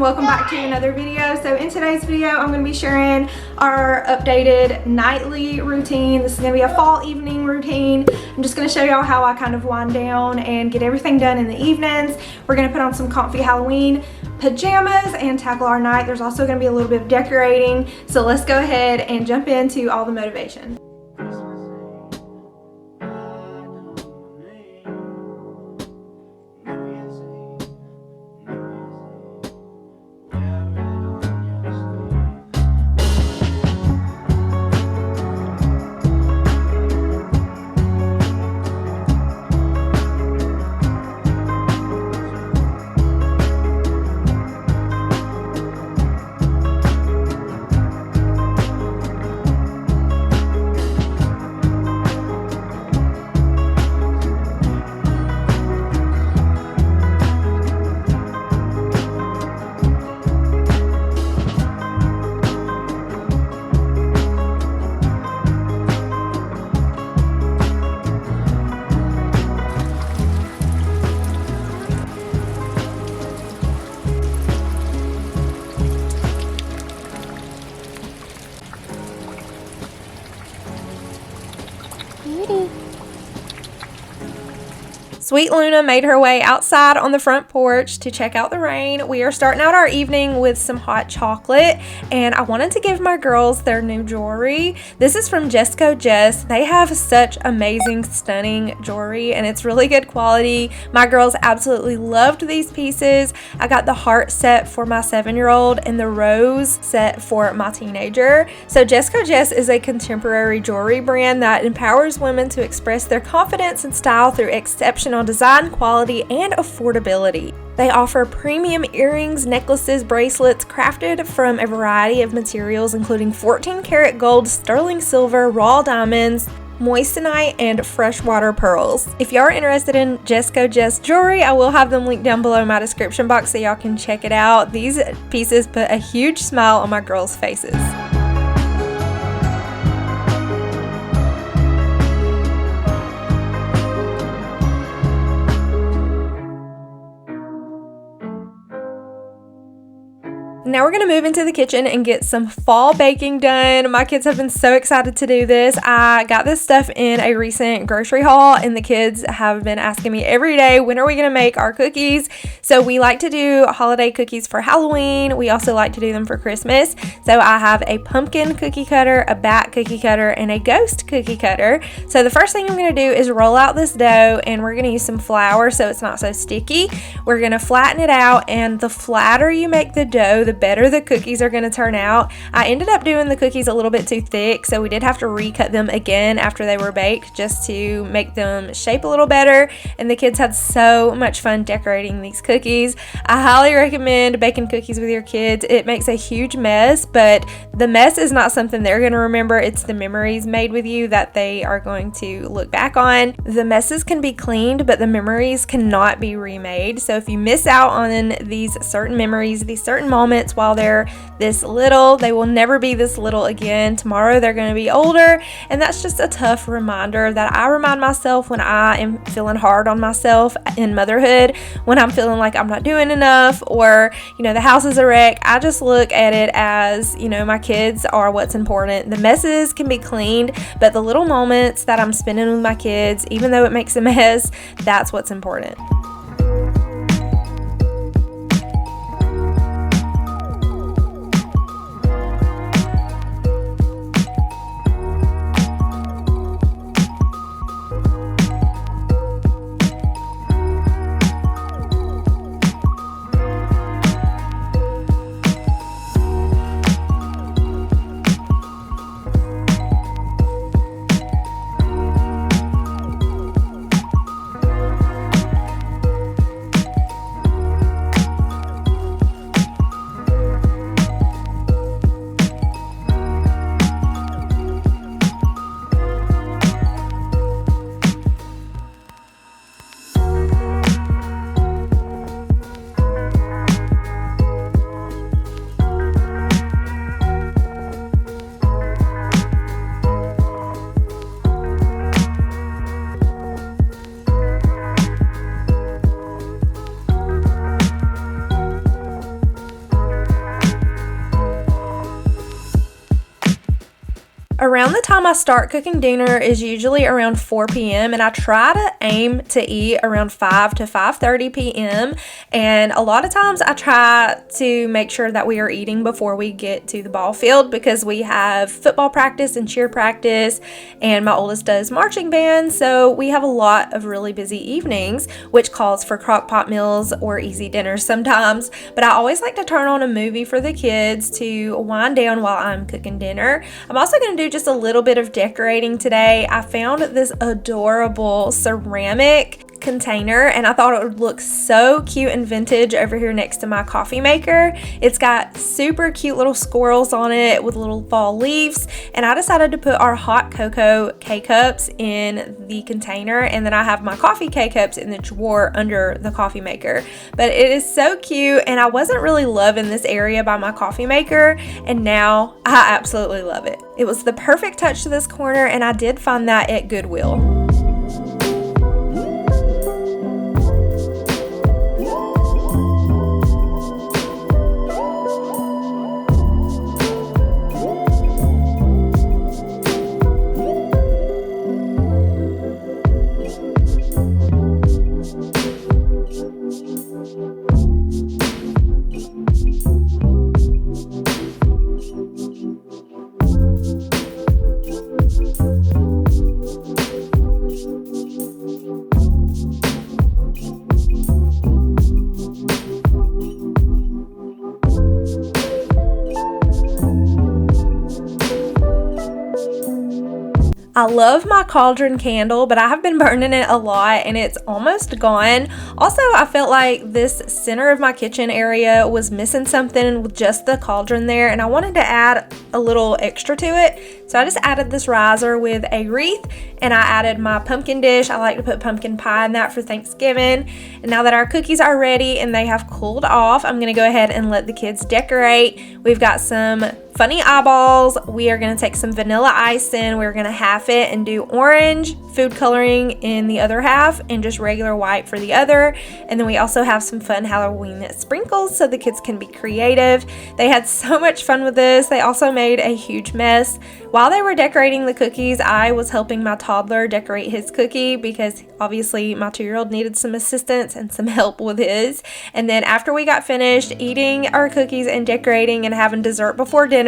welcome back to another video. So in today's video, I'm going to be sharing our updated nightly routine. This is going to be a fall evening routine. I'm just going to show y'all how I kind of wind down and get everything done in the evenings. We're going to put on some comfy Halloween pajamas and tackle our night. There's also going to be a little bit of decorating. So let's go ahead and jump into all the motivation. Sweet Luna made her way outside on the front porch to check out the rain. We are starting out our evening with some hot chocolate, and I wanted to give my girls their new jewelry. This is from JESCOJES. They have such amazing, stunning jewelry, and it's really good quality. My girls absolutely loved these pieces. I got the heart set for my 7-year-old and the rose set for my teenager. So JESCOJES is a contemporary jewelry brand that empowers women to express their confidence and style through exceptional design, quality, and affordability. They offer premium earrings, necklaces, bracelets crafted from a variety of materials including 14-karat gold, sterling silver, raw diamonds, moissanite, and freshwater pearls. If y'all are interested in JESCOJES jewelry, I will have them linked down below in my description box so y'all can check it out. These pieces put a huge smile on my girls' faces. Now we're going to move into the kitchen and get some fall baking done. My kids have been so excited to do this. I got this stuff in a recent grocery haul, and the kids have been asking me every day, when are we going to make our cookies? So we like to do holiday cookies for Halloween. We also like to do them for Christmas. So I have a pumpkin cookie cutter, a bat cookie cutter, and a ghost cookie cutter. So the first thing I'm going to do is roll out this dough, and we're going to use some flour so it's not so sticky. We're going to flatten it out, and the flatter you make the dough, the better the cookies are going to turn out. I ended up doing the cookies a little bit too thick, so we did have to recut them again after they were baked just to make them shape a little better, and the kids had so much fun decorating these cookies. I highly recommend baking cookies with your kids. It makes a huge mess, but the mess is not something they're going to remember. It's the memories made with you that they are going to look back on. The messes can be cleaned, but the memories cannot be remade. So if you miss out on these certain memories, these certain moments while they're this little, they will never be this little again. Tomorrow they're going to be older, and that's just a tough reminder that I remind myself when I am feeling hard on myself in motherhood, when I'm feeling like I'm not doing enough, or the house is a wreck. I just look at it as my kids are what's important. The messes can be cleaned, but the little moments that I'm spending with my kids, even though it makes a mess, that's what's important. Around the time I start cooking dinner is usually around 4 p.m. and I try to aim to eat around 5 to 5:30 p.m. And a lot of times I try to make sure that we are eating before we get to the ball field because we have football practice and cheer practice, and my oldest does marching band, so we have a lot of really busy evenings, which calls for crock pot meals or easy dinners sometimes. But I always like to turn on a movie for the kids to wind down while I'm cooking dinner. I'm also going to do just a little bit of decorating today. I found this adorable ceramic container and I thought it would look so cute and vintage over here next to my coffee maker. It's got super cute little squirrels on it with little fall leaves, and I decided to put our hot cocoa K-cups in the container, and then I have my coffee K-cups in the drawer under the coffee maker. But it is so cute, and I wasn't really loving this area by my coffee maker, and now I absolutely love it. It was the perfect touch to this corner, and I did find that at Goodwill. I love my cauldron candle, but I have been burning it a lot and it's almost gone. Also, I felt like this center of my kitchen area was missing something with just the cauldron there, and I wanted to add a little extra to it. So I just added this riser with a wreath, and I added my pumpkin dish. I like to put pumpkin pie in that for Thanksgiving. And now that our cookies are ready and they have cooled off, I'm gonna go ahead and let the kids decorate. We've got some funny eyeballs. We are going to take some vanilla ice in. We're going to half it and do orange food coloring in the other half and just regular white for the other. And then we also have some fun Halloween sprinkles so the kids can be creative. They had so much fun with this. They also made a huge mess. While they were decorating the cookies, I was helping my toddler decorate his cookie because obviously my 2-year-old needed some assistance and some help with his. And then after we got finished eating our cookies and decorating and having dessert before dinner,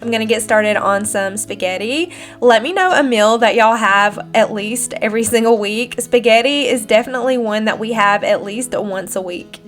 I'm gonna get started on some spaghetti. Let me know a meal that y'all have at least every single week. Spaghetti is definitely one that we have at least once a week.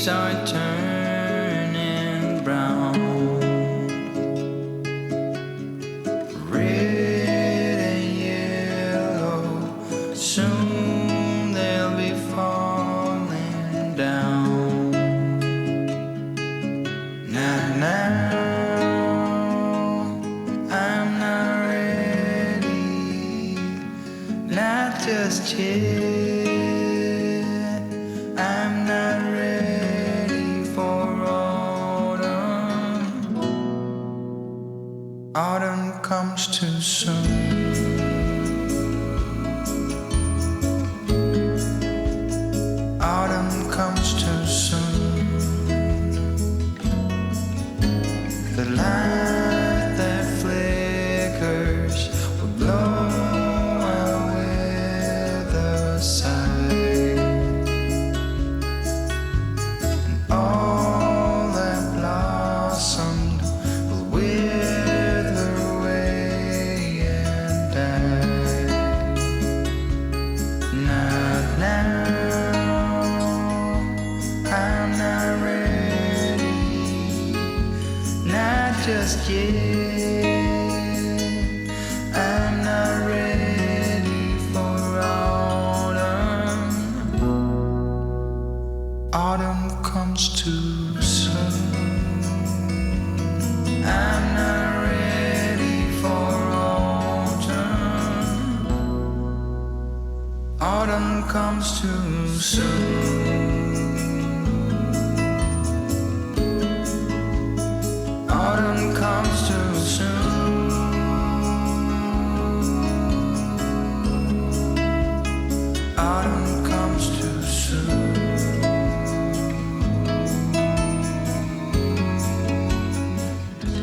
Are turning brown, red and yellow, soon they'll be falling down. Now, I'm not ready, not just yet. I'm not ready for autumn. Autumn comes too soon. Autumn comes too soon. The light that flickers will blow away the sun. Just yet, I'm not ready for autumn. Autumn comes too soon. I'm not ready for autumn. Autumn comes too soon. Autumn comes too soon. Autumn comes too soon.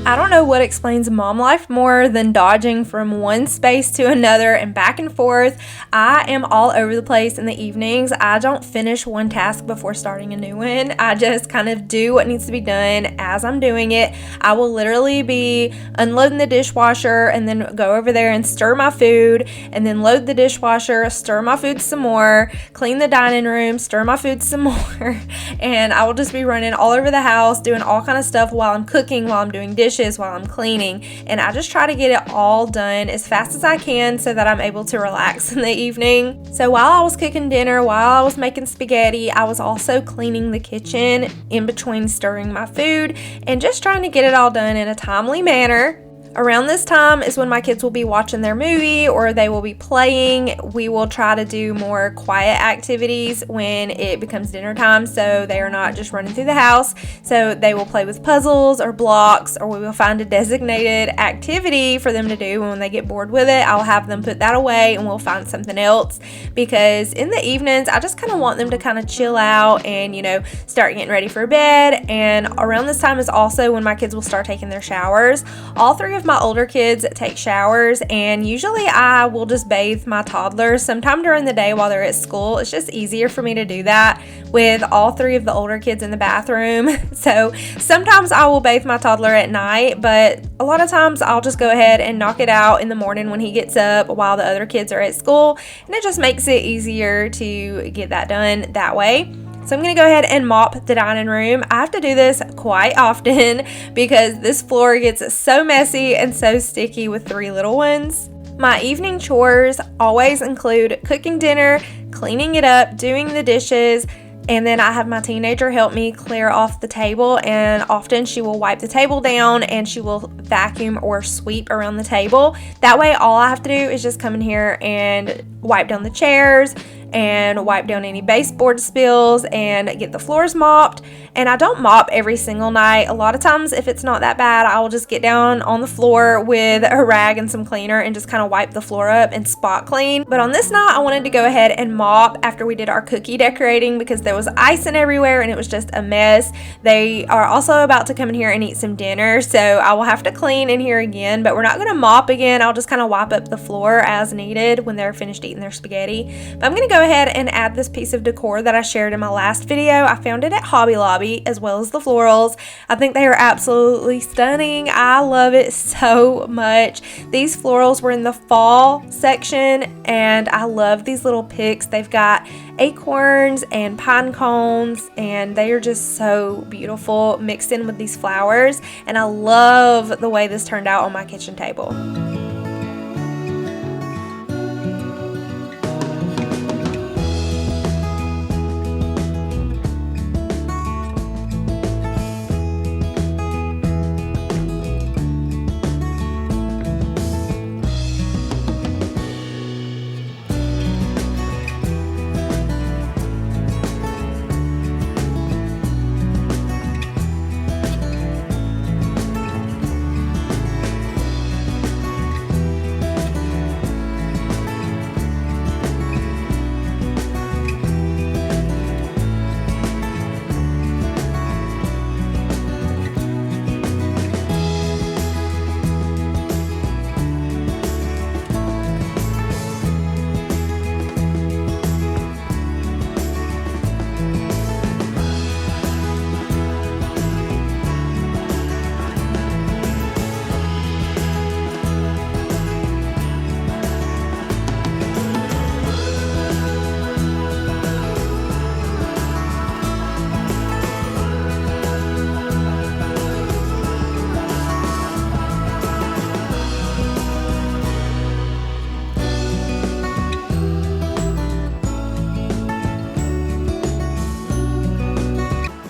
I don't know what explains mom life more than dodging from one space to another and back and forth. I am all over the place in the evenings. I don't finish one task before starting a new one. I just kind of do what needs to be done as I'm doing it. I will literally be unloading the dishwasher and then go over there and stir my food, and then load the dishwasher, stir my food some more, clean the dining room, stir my food some more, and I will just be running all over the house doing all kind of stuff while I'm cooking, while I'm doing dishes, while I'm cleaning, and I just try to get it all done as fast as I can so that I'm able to relax in the evening. So while I was cooking dinner, while I was making spaghetti, I was also cleaning the kitchen in between stirring my food and just trying to get it all done in a timely manner. Around this time is when my kids will be watching their movie or they will be playing. We will try to do more quiet activities when it becomes dinner time, so they are not just running through the house. So they will play with puzzles or blocks, or we will find a designated activity for them to do. When they get bored with it, I'll have them put that away and we'll find something else, because in the evenings I just kind of want them to kind of chill out and, you know, start getting ready for bed. And around this time is also when my kids will start taking their showers. All three of my older kids take showers, and usually I will just bathe my toddlers sometime during the day while they're at school. It's just easier for me to do that with all three of the older kids in the bathroom. So sometimes I will bathe my toddler at night, but a lot of times I'll just go ahead and knock it out in the morning when he gets up while the other kids are at school, and it just makes it easier to get that done that way. So I'm going to go ahead and mop the dining room. I have to do this quite often because this floor gets so messy and so sticky with three little ones. My evening chores always include cooking dinner, cleaning it up, doing the dishes, and then I have my teenager help me clear off the table, and often she will wipe the table down and she will vacuum or sweep around the table. That way all I have to do is just come in here and wipe down the chairs and wipe down any baseboard spills and get the floors mopped. And I don't mop every single night. A lot of times if it's not that bad, I will just get down on the floor with a rag and some cleaner and just kind of wipe the floor up and spot clean. But on this night I wanted to go ahead and mop after we did our cookie decorating because there was icing everywhere and it was just a mess. They are also about to come in here and eat some dinner, so I will have to clean in here again, but we're not going to mop again. I'll just kind of wipe up the floor as needed when they're finished eating their spaghetti. But I'm going to go ahead and add this piece of decor that I shared in my last video. I found it at Hobby Lobby, as well as the florals. I think they are absolutely stunning. I love it so much. These florals were in the fall section, and I love these little picks. They've got acorns and pine cones, and they are just so beautiful mixed in with these flowers, and I love the way this turned out on my kitchen table.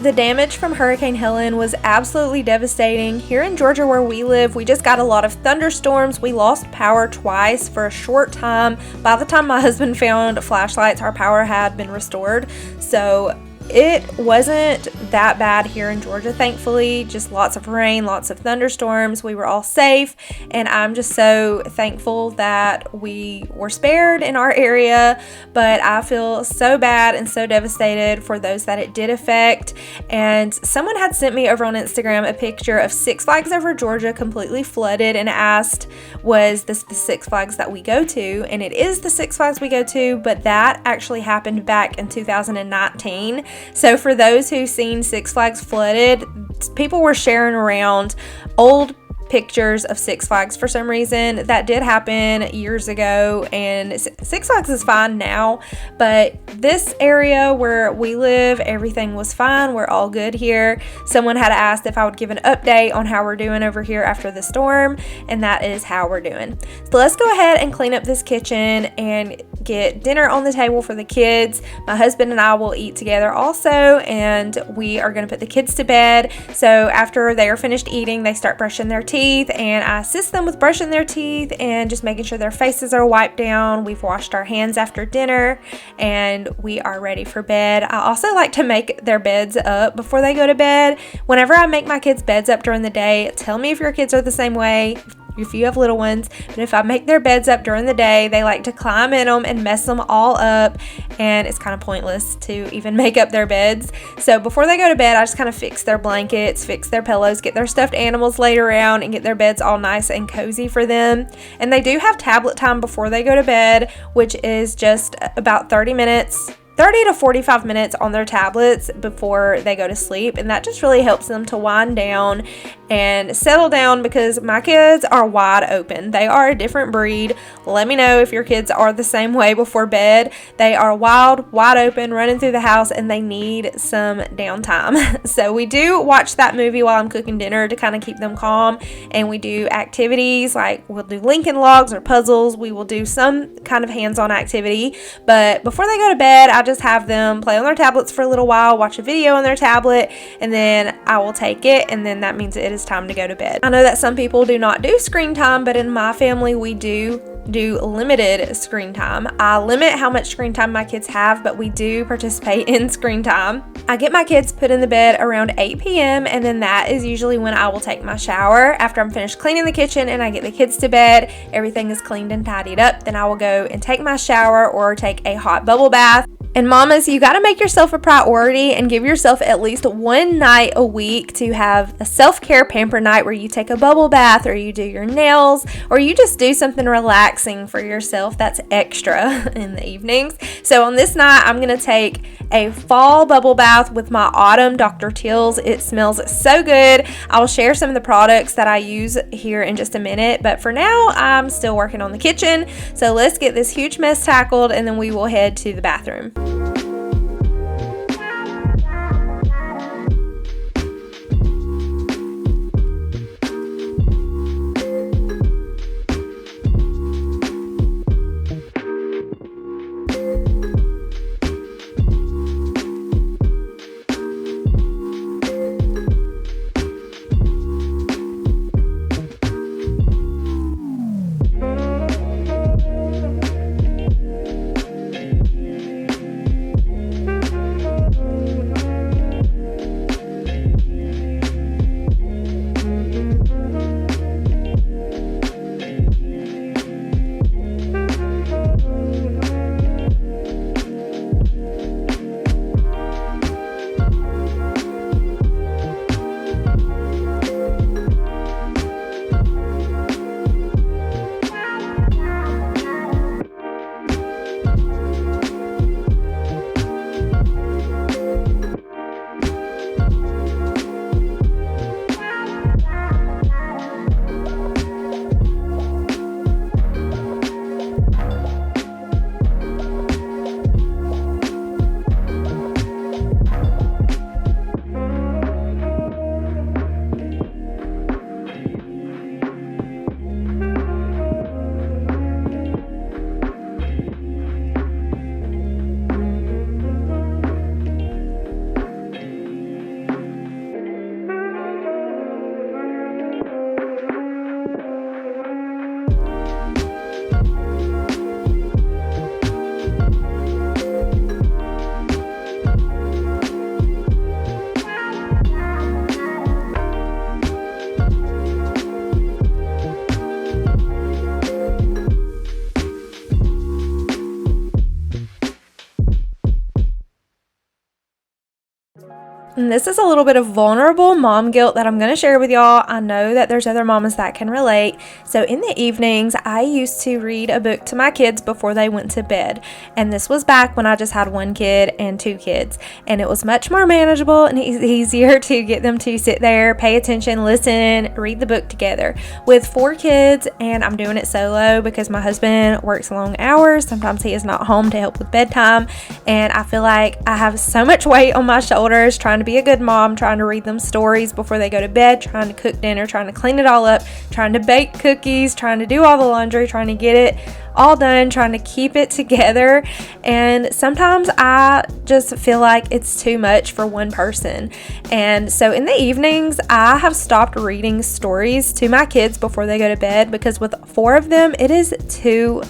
The damage from Hurricane Helen was absolutely devastating. Here in Georgia where we live, we just got a lot of thunderstorms. We lost power twice for a short time. By the time my husband found flashlights, our power had been restored. So it wasn't that bad here in Georgia, thankfully. Just lots of rain, lots of thunderstorms. We were all safe, and I'm just so thankful that we were spared in our area. But I feel so bad and so devastated for those that it did affect. And someone had sent me over on Instagram a picture of Six Flags over Georgia completely flooded and asked, was this the Six Flags that we go to? And it is the Six Flags we go to, but that actually happened back in 2019. So for those who've seen Six Flags flooded, people were sharing around old pictures of Six Flags for some reason. That did happen years ago, and Six Flags is fine now, but this area where we live, everything was fine. We're all good here. Someone had asked if I would give an update on how we're doing over here after the storm, and that is how we're doing. So let's go ahead and clean up this kitchen and get dinner on the table for the kids. My husband and I will eat together also, and we are going to put the kids to bed. So after they are finished eating, they start brushing their teeth, and I assist them with brushing their teeth and just making sure their faces are wiped down. We've washed our hands after dinner, and we are ready for bed. I also like to make their beds up before they go to bed. Whenever I make my kids' beds up during the day, tell me if your kids are the same way, if you have little ones. But if I make their beds up during the day, they like to climb in them and mess them all up, and it's kind of pointless to even make up their beds. So before they go to bed, I just kind of fix their blankets, fix their pillows, get their stuffed animals laid around, and get their beds all nice and cozy for them. And they do have tablet time before they go to bed, which is just about 30 to 45 minutes on their tablets before they go to sleep, and that just really helps them to wind down and settle down, because my kids are wide open. They are a different breed. Let me know if your kids are the same way before bed. They are wild, wide open, running through the house, and they need some downtime. So we do watch that movie while I'm cooking dinner to kind of keep them calm, and we do activities like we'll do Lincoln Logs or puzzles. We will do some kind of hands-on activity, but before they go to bed, I just have them play on their tablets for a little while, watch a video on their tablet, and then I will take it, and then that means it is time to go to bed. I know that some people do not do screen time, but in my family we do limited screen time. I limit how much screen time my kids have, but we do participate in screen time. I get my kids put in the bed around 8 p.m. and then that is usually when I will take my shower. After I'm finished cleaning the kitchen and I get the kids to bed, everything is cleaned and tidied up, then I will go and take my shower or take a hot bubble bath. And mamas, you got to make yourself a priority and give yourself at least one night a week to have a self-care pamper night where you take a bubble bath, or you do your nails, or you just do something relaxing for yourself that's extra in the evenings. So on this night, I'm going to take a fall bubble bath with my autumn Dr. Teal's. It smells so good. I will share some of the products that I use here in just a minute, but for now, I'm still working on the kitchen. So let's get this huge mess tackled, and then we will head to the bathroom. And this is a little bit of vulnerable mom guilt that I'm going to share with y'all. I know that there's other mamas that can relate. So in the evenings, I used to read a book to my kids before they went to bed. And this was back when I just had one kid and two kids. And it was much more manageable and easier to get them to sit there, pay attention, listen, read the book together. With 4 kids, and I'm doing it solo because my husband works long hours. Sometimes he is not home to help with bedtime. And I feel like I have so much weight on my shoulders trying to be a good mom, trying to read them stories before they go to bed, trying to cook dinner, trying to clean it all up, trying to bake cookies, trying to do all the laundry, trying to get it all done, trying to keep it together. And sometimes I just feel like it's too much for one person. And so in the evenings, I have stopped reading stories to my kids before they go to bed because with 4 of them, it is too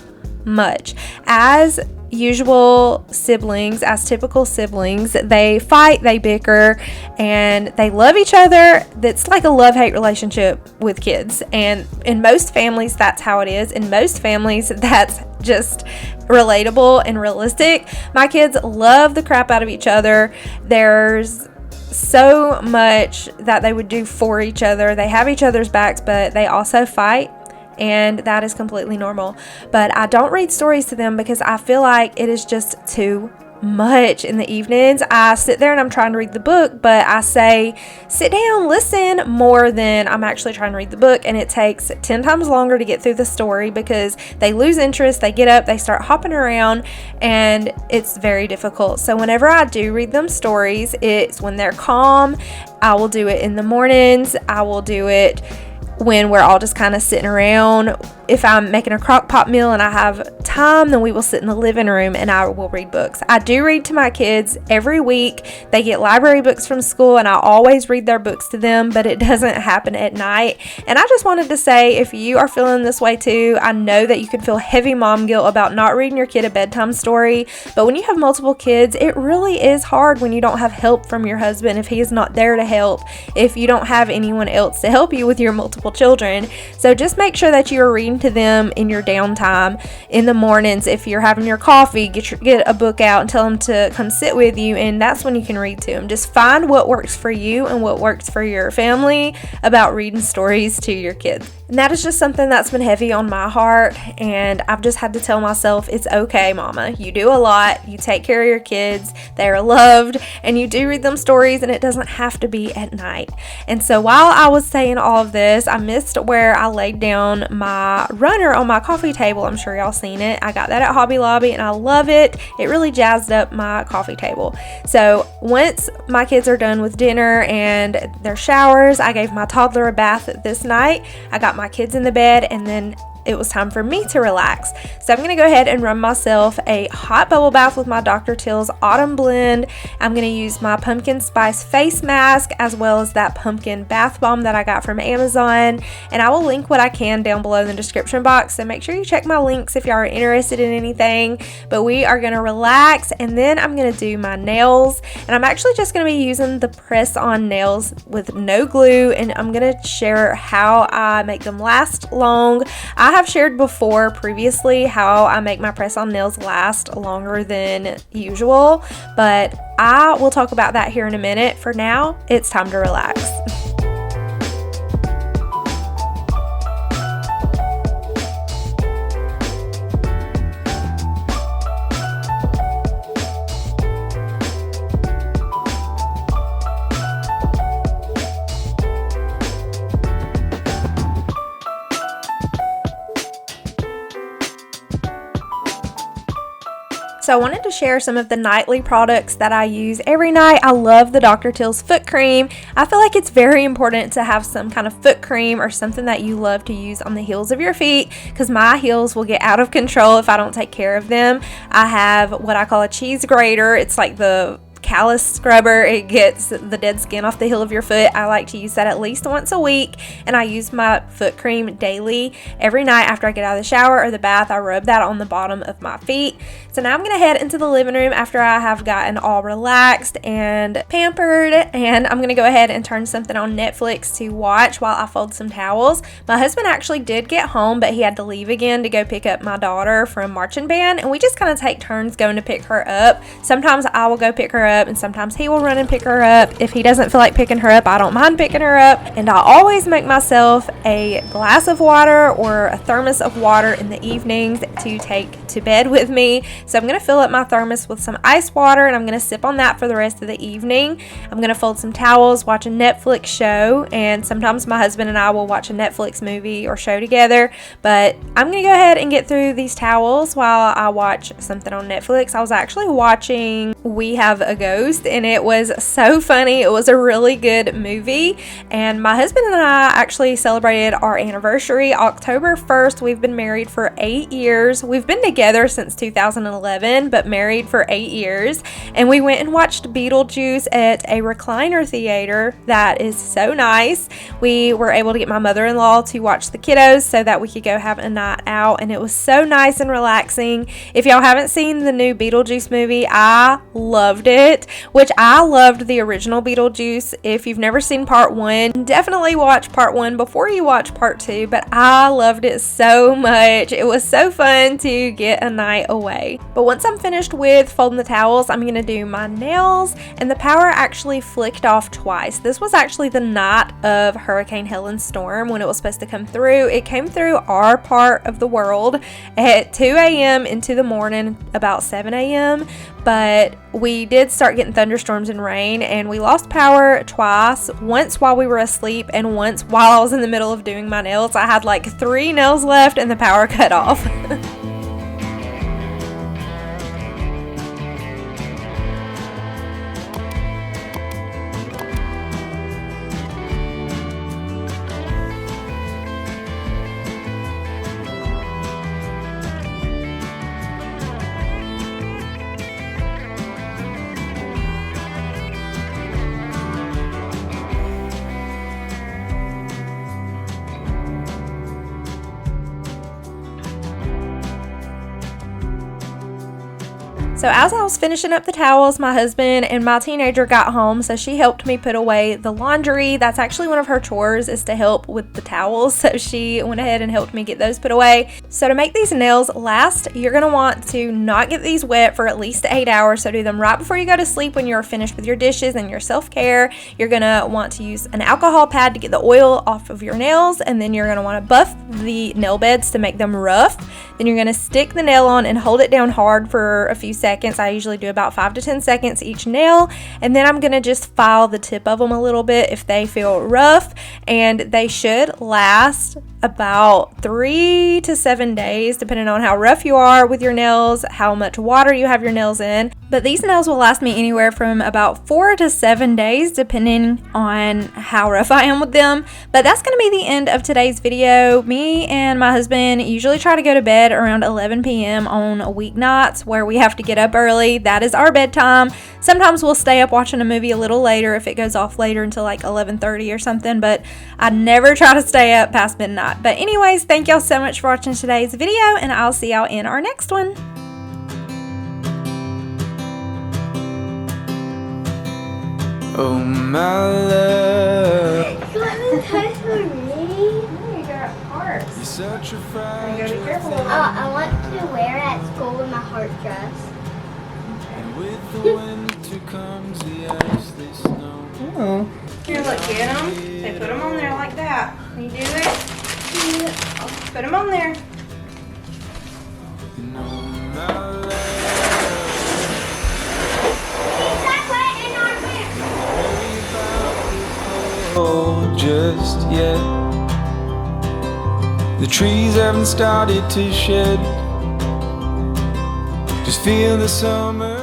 much. As usual siblings, as typical siblings, they fight, they bicker, and they love each other. That's like a love-hate relationship with kids. And in most families, that's how it is. In most families, that's just relatable and realistic. My kids love the crap out of each other. There's so much that they would do for each other. They have each other's backs, but they also fight. And that is completely normal. But I don't read stories to them because I feel like it is just too much in the evenings. I sit there and I'm trying to read the book, but I say, sit down, listen, more than I'm actually trying to read the book. And it takes 10 times longer to get through the story because they lose interest, they get up, they start hopping around, and it's very difficult. So whenever I do read them stories, it's when they're calm. I will do it in the mornings. I will do it when we're all just kind of sitting around. If I'm making a crock pot meal and I have time, then we will sit in the living room and I will read books. I do read to my kids every week. They get library books from school and I always read their books to them, but it doesn't happen at night. And I just wanted to say, if you are feeling this way too, I know that you can feel heavy mom guilt about not reading your kid a bedtime story, but when you have multiple kids, it really is hard when you don't have help from your husband, if he is not there to help, if you don't have anyone else to help you with your multiple children. So just make sure that you are reading to them in your downtime. In the mornings, if you're having your coffee, get a book out and tell them to come sit with you, and that's when you can read to them. Just find what works for you and what works for your family about reading stories to your kids. And that is just something that's been heavy on my heart, and I've just had to tell myself, it's okay, mama. You do a lot. You take care of your kids. They are loved, and you do read them stories, and it doesn't have to be at night. And so while I was saying all of this, I missed where I laid down my runner on my coffee table. I'm sure y'all seen it. I got that at Hobby Lobby, and I love it. It really jazzed up my coffee table. So once my kids are done with dinner and their showers, I gave my toddler a bath this night. I got my kids in the bed, and then it was time for me to relax. So I'm going to go ahead and run myself a hot bubble bath with my Dr. Teal's Autumn Blend. I'm going to use my pumpkin spice face mask as well as that pumpkin bath bomb that I got from Amazon. And I will link what I can down below in the description box. So make sure you check my links if y'all are interested in anything. But we are going to relax, and then I'm going to do my nails. And I'm actually just going to be using the press-on nails with no glue. And I'm going to share how I make them last long. I have shared before previously how I make my press-on nails last longer than usual, but I will talk about that here in a minute. For now, it's time to relax. So I wanted to share some of the nightly products that I use every night. I love the Dr. Teal's foot cream. I feel like it's very important to have some kind of foot cream or something that you love to use on the heels of your feet, because my heels will get out of control if I don't take care of them. I have what I call a cheese grater. It's like the callus scrubber. It gets the dead skin off the heel of your foot. I like to use that at least once a week, and I use my foot cream daily. Every night after I get out of the shower or the bath, I rub that on the bottom of my feet. So now I'm going to head into the living room after I have gotten all relaxed and pampered, and I'm going to go ahead and turn something on Netflix to watch while I fold some towels. My husband actually did get home, but he had to leave again to go pick up my daughter from marching band, and we just kind of take turns going to pick her up. Sometimes I will go pick her up up, and sometimes he will run and pick her up. If he doesn't feel like picking her up, I don't mind picking her up. And I always make myself a glass of water or a thermos of water in the evenings to take to bed with me. So I'm going to fill up my thermos with some ice water, and I'm going to sip on that for the rest of the evening. I'm going to fold some towels, watch a Netflix show, and sometimes my husband and I will watch a Netflix movie or show together. But I'm going to go ahead and get through these towels while I watch something on Netflix. I was actually watching We Have a Ghost, and it was so funny. It was a really good movie, and my husband and I actually celebrated our anniversary October 1st. We've been married for 8 years. We've been together since 2011, but married for 8 years, and we went and watched Beetlejuice at a recliner theater that is so nice. We were able to get my mother-in-law to watch the kiddos so that we could go have a night out, and it was so nice and relaxing. If y'all haven't seen the new Beetlejuice movie, I loved it, which I loved the original Beetlejuice. If you've never seen part 1, definitely watch part 1 before you watch part 2, but I loved it so much. It was so fun to get a night away. But once I'm finished with folding the towels, I'm going to do my nails, and the power actually flicked off twice. This was actually the night of Hurricane Helen's storm when it was supposed to come through. It came through our part of the world at 2 a.m. into the morning, about 7 a.m. But we did start getting thunderstorms and rain, and we lost power twice, once while we were asleep and once while I was in the middle of doing my nails. I had like 3 nails left and the power cut off. So as I was finishing up the towels, my husband and my teenager got home, so she helped me put away the laundry. That's actually one of her chores, is to help with the towels, so she went ahead and helped me get those put away. So to make these nails last, you're going to want to not get these wet for at least 8 hours, so do them right before you go to sleep when you're finished with your dishes and your self-care. You're going to want to use an alcohol pad to get the oil off of your nails, and then you're going to want to buff the nail beds to make them rough. Then you're going to stick the nail on and hold it down hard for a few seconds. I usually do about 5 to 10 seconds each nail, and then I'm going to just file the tip of them a little bit if they feel rough, and they should last about 3 to 7 days depending on how rough you are with your nails, how much water you have your nails in. But these nails will last me anywhere from about 4 to 7 days depending on how rough I am with them. But that's going to be the end of today's video. Me and my husband usually try to go to bed around 11 p.m. on weeknights where we have to get up early. That is our bedtime. Sometimes we'll stay up watching a movie a little later if it goes off later until like 11:30 or something, but I never try to stay up past midnight. But anyways, thank y'all so much for watching today's video, and I'll see y'all in our next one. Oh my love, You want me to touch for me? You got hearts. you're such a You fragile gotta be careful. thing. I want to wear it at school with my heart dress. And with the winter comes the icy snow. Oh. Here, look, get them. They put them on there like that. Can you do it? Put them on there. You know my love, oh, just yet. The trees haven't started to shed. Just feel the summer